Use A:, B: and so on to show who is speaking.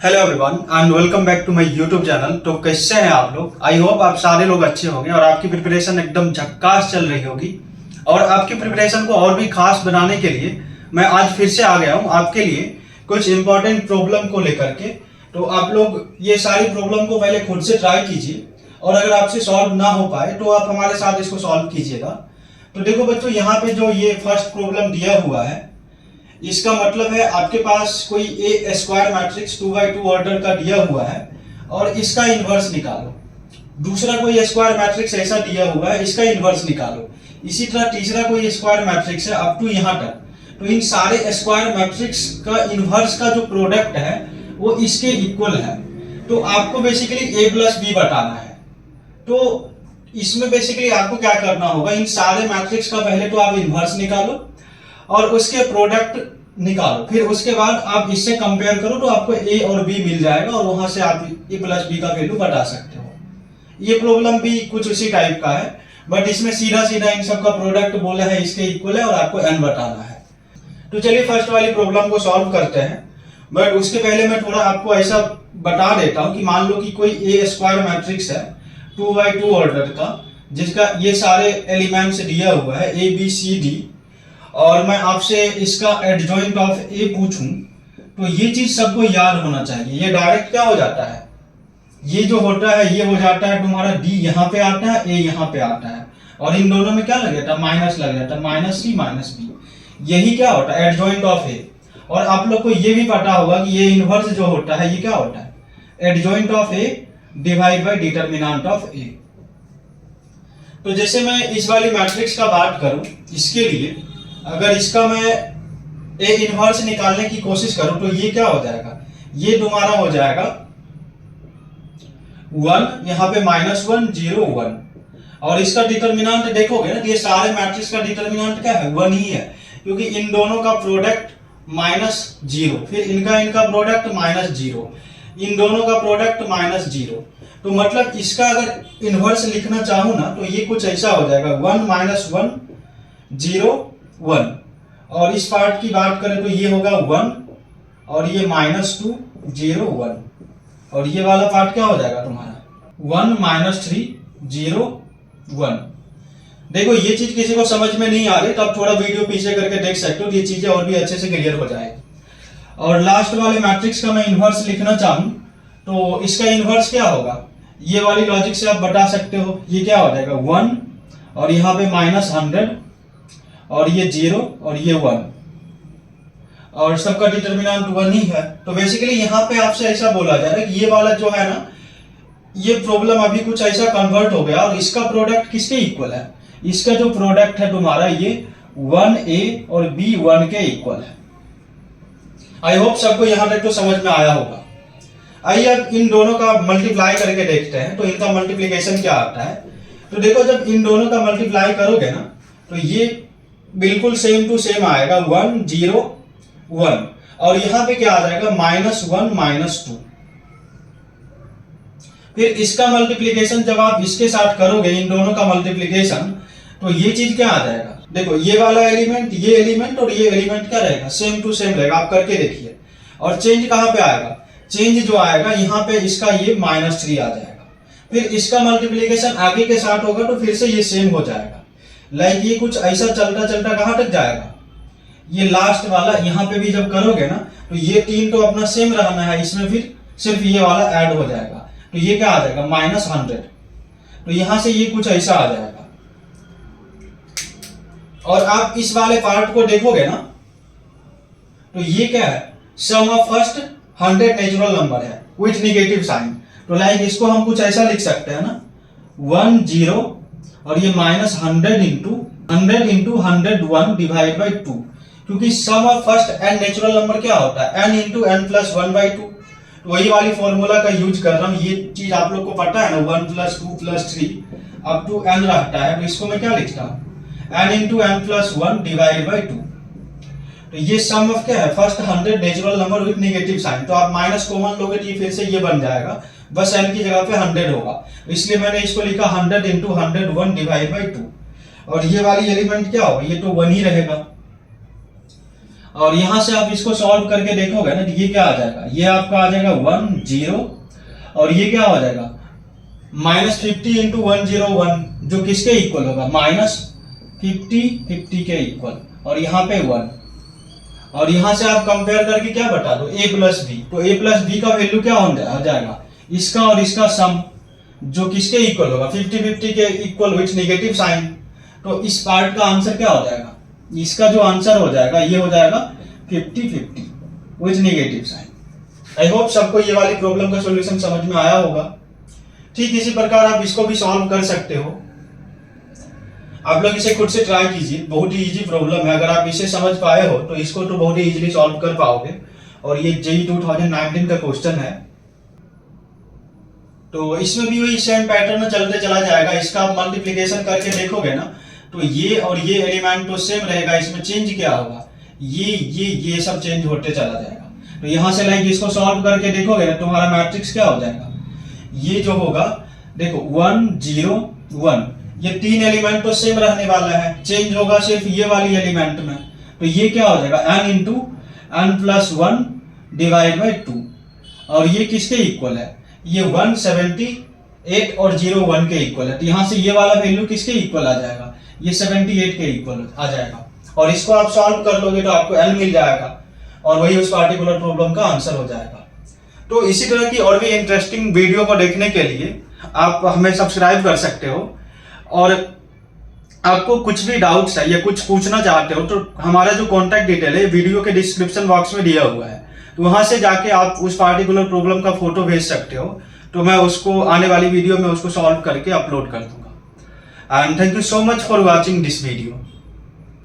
A: Hello everyone and welcome back to my YouTube channel. तो कैसे हैं आप लोग? आई होप आप सारे लोग अच्छे होंगे और आपकी प्रिपरेशन एकदम झक्कास चल रही होगी। और आपकी प्रिपरेशन को और भी खास बनाने के लिए मैं आज फिर से आ गया हूं आपके लिए कुछ इंपॉर्टेंट प्रॉब्लम को लेकर के। तो आप लोग ये सारी प्रॉब्लम को पहले खुद से ट्राई कीजिए और अगर आपसे सॉल्व ना हो पाए तो आप हमारे साथ इसको सॉल्व कीजिएगा। तो देखो बच्चों, यहाँ पे जो ये फर्स्ट प्रॉब्लम दिया हुआ है इसका मतलब है आपके पास कोई ए स्क्वायर मैट्रिक्स 2x2 ऑर्डर का दिया हुआ है और इसका इनवर्स निकालो। दूसरा कोई स्क्वायर मैट्रिक्स ऐसा दिया हुआ है, इसका इनवर्स निकालो। इसी तरह तीसरा कोई स्क्वायर मैट्रिक्स है अप टू यहाँ तक। तो इन सारे स्क्वायर मैट्रिक्स का इनवर्स का जो प्रोडक्ट है वो इसके इक्वल है। तो आपको बेसिकली a प्लस बी बताना है। तो इसमें बेसिकली आपको क्या करना होगा, इन सारे मैट्रिक्स का पहले तो आप इनवर्स निकालो और उसके प्रोडक्ट निकालो, फिर उसके बाद आप इससे कंपेयर करो तो आपको ए और बी मिल जाएगा और वहां से आप ए प्लस बी का वैल्यू बता सकते हो। ये प्रॉब्लम भी कुछ उसी टाइप का है, बट इसमें सीधा सीधा इन सब का प्रोडक्ट बोला है इसके इक्वल है और आपको एन बताना है। तो चलिए फर्स्ट वाली प्रॉब्लम को सॉल्व करते हैं। बट उसके पहले मैं थोड़ा आपको ऐसा बता देता हूं कि मान लो कि कोई ए स्क्वायर मैट्रिक्स है 2x2 ऑर्डर का, जिसका ये सारे एलिमेंट्स दिया हुआ है ए बी सी डी, और मैं आपसे इसका एडजॉइंट ऑफ ए पूछूं तो ये चीज सबको याद होना चाहिए। ये डायरेक्ट क्या हो जाता है, ये जो होता है ये हो जाता है तुम्हारा डी यहाँ पे आता है, ए यहाँ पे आता है, और इन दोनों में क्या लग जाता है, माइनस लग जाता है, माइनस सी माइनस बी। यही क्या होता है, एडजॉइंट ऑफ ए। और आप लोग को ये भी पता होगा कि ये इनवर्स जो होता है ये क्या होता है, adjoint of A divide by determinant of A. तो जैसे मैं इस वाली मैट्रिक्स का बात करूं, इसके लिए अगर इसका मैं ए इनवर्स निकालने की कोशिश करूं तो ये क्या हो जाएगा, ये तुम्हारा हो जाएगा 1, यहाँ पे -1 0 1। और इसका डिटरमिनेंट देखोगे ना, ये सारे मैट्रिक्स का डिटरमिनेंट क्या है, 1 ही है, क्योंकि इन दोनों का प्रोडक्ट -0, फिर इनका प्रोडक्ट -0, इन दोनों का प्रोडक्ट -0। तो मतलब इसका अगर इनवर्स लिखना चाहूं ना तो ये कुछ ऐसा हो जाएगा 1 -1 0 1। और इस पार्ट की बात करें तो ये होगा 1 और ये -2 0 1। और ये वाला पार्ट क्या हो जाएगा तुम्हारा 1 -3 0 1। देखो ये चीज किसी को समझ में नहीं आ रही तो आप थोड़ा वीडियो पीछे करके देख सकते हो, ये चीजें और भी अच्छे से क्लियर हो जाएगी। और लास्ट वाले मैट्रिक्स का मैं इनवर्स लिखना चाहूं तो इसका इनवर्स क्या होगा, ये वाली लॉजिक से आप बता सकते हो। ये क्या हो जाएगा 1 और यहाँ पे -100 और ये 0 और ये 1, और सबका डिटरमिनेंट 1 ही है। तो बेसिकली यहाँ पे आपसे ऐसा बोला जा रहा है कि ये वाला जो है ना, ये प्रॉब्लम अभी कुछ ऐसा कन्वर्ट हो गया और इसका प्रोडक्ट किसके इक्वल है, इसका जो प्रोडक्ट है तुम्हारा ये 1a और b 1 के इक्वल है। आई होप सबको यहाँ तक तो समझ में आया होगा। आइए अब इन दोनों का मल्टीप्लाई करके देखते हैं तो इनका मल्टीप्लीकेशन क्या आता है। तो देखो जब इन दोनों का मल्टीप्लाई करोगे ना तो ये बिल्कुल सेम टू सेम आएगा 1 0 1, और यहां पे क्या आ जाएगा -1 -2। फिर इसका मल्टीप्लिकेशन जब आप इसके साथ करोगे, इन दोनों का मल्टीप्लिकेशन, तो ये चीज क्या आ जाएगा, देखो ये वाला एलिमेंट, ये एलिमेंट और ये एलिमेंट क्या रहेगा, सेम टू सेम रहेगा। आप करके देखिए। और चेंज कहां पे आएगा, चेंज जो आएगा यहाँ पे इसका ये -3 आ जाएगा। फिर इसका मल्टीप्लिकेशन आगे के साथ होगा तो फिर से ये सेम हो जाएगा। लाइक ये कुछ ऐसा चलता चलता कहां तक जाएगा, ये लास्ट वाला यहाँ पे भी जब करोगे ना तो ये 3 तो अपना सेम रहना है, इसमें फिर सिर्फ ये वाला ऐड हो जाएगा। तो ये क्या आ जाएगा -100। तो यहां से ये कुछ ऐसा आ जाएगा। और आप इस वाले पार्ट को देखोगे ना तो ये क्या है, सम ऑफ फर्स्ट 100 नेचुरल नंबर है विथ नेगेटिव साइन। तो लाइक इसको हम कुछ ऐसा लिख सकते हैं ना 1 0 और ये -100 इंटू 101 डिवाइड बाई 2, क्योंकि sum of first n natural number क्या होता है, n इंटू n प्लस 1/2। तो वही वाली फॉर्मूला का यूज कर रहा हूं। ये चीज आप लोग को पता है ना, 1 + 2 + 3 अप टू n रहता है। तो इसको मैं क्या लिखता हूं, n into n plus 1 divide by 2। तो ये सम ऑफ क्या है, first 100 natural number with negative sign. तो आप माइनस कॉमन लोगे तो फिर से ये बन जाएगा, बस n की जगह पे 100 होगा, इसलिए मैंने इसको लिखा 100 इंटू 101 डिवाइड बाई 2। और ये वाली एलिमेंट क्या होगा, ये तो 1 ही रहेगा। और यहाँ से आप इसको सॉल्व करके देखोगे ना, ये क्या आ जाएगा, ये आपका आ जाएगा 1 0, और ये क्या हो जाएगा -50 इंटू 101, जो किसके इक्वल होगा -50 50 के इक्वल, और यहाँ पे 1, और यहाँ से आप कंपेयर करके क्या बता दो a प्लस बी, तो a प्लस बी का वैल्यू क्या हो जाएगा, इसका और इसका सम, जो किसके इक्वल होगा 50 50 के इक्वल विथ नेगेटिव साइन। तो इस पार्ट का आंसर क्या हो जाएगा, इसका जो आंसर हो जाएगा ये हो जाएगा 50 50 with negative sign. I hope सबको ये वाली प्रॉब्लम का सॉल्यूशन समझ में आया होगा। ठीक इसी प्रकार आप इसको भी सॉल्व कर सकते हो। आप लोग इसे खुद से ट्राई कीजिए, बहुत ही इजी प्रॉब्लम है। अगर आप इसे समझ पाए हो तो इसको तो बहुत ही इजीली सॉल्व कर पाओगे। और ये JEE 2019 का क्वेश्चन है, तो इसमें भी वही सेम पैटर्न चलते चला जाएगा। इसका आप मल्टीप्लिकेशन करके देखोगे ना, तो ये और ये एलिमेंट तो सेम रहेगा, इसमें चेंज क्या होगा, ये सब चेंज होते चला जाएगा। तो यहाँ से लाइक इसको सॉल्व करके देखोगे ना, तुम्हारा मैट्रिक्स क्या हो जाएगा, ये जो होगा देखो 1 0 1, ये 3 एलिमेंट तो सेम रहने वाला है, चेंज होगा सिर्फ ये वाली एलिमेंट में। तो ये क्या हो जाएगा n into n plus 1 divide by 2, और ये किसके इक्वल है, ये 178 और 0 1 के इक्वल है। तो यहाँ से ये वाला वैल्यू किसके इक्वल आ जाएगा, ये 78 के इक्वल आ जाएगा। और इसको आप सॉल्व कर लोगे तो आपको L मिल जाएगा, और वही उस पार्टिकुलर प्रॉब्लम का आंसर हो जाएगा। तो इसी तरह की और भी इंटरेस्टिंग वीडियो को देखने के लिए आप हमें सब्सक्राइब कर सकते हो। और आपको कुछ भी डाउट्स है या कुछ पूछना चाहते हो तो हमारा जो कॉन्टैक्ट डिटेल है वीडियो के डिस्क्रिप्शन बॉक्स में दिया हुआ है, तो वहां से जाके आप उस पार्टिकुलर प्रॉब्लम का फोटो भेज सकते हो। तो मैं उसको आने वाली वीडियो में उसको सॉल्व करके अपलोड कर दूंगा। And thank you so much for watching this video.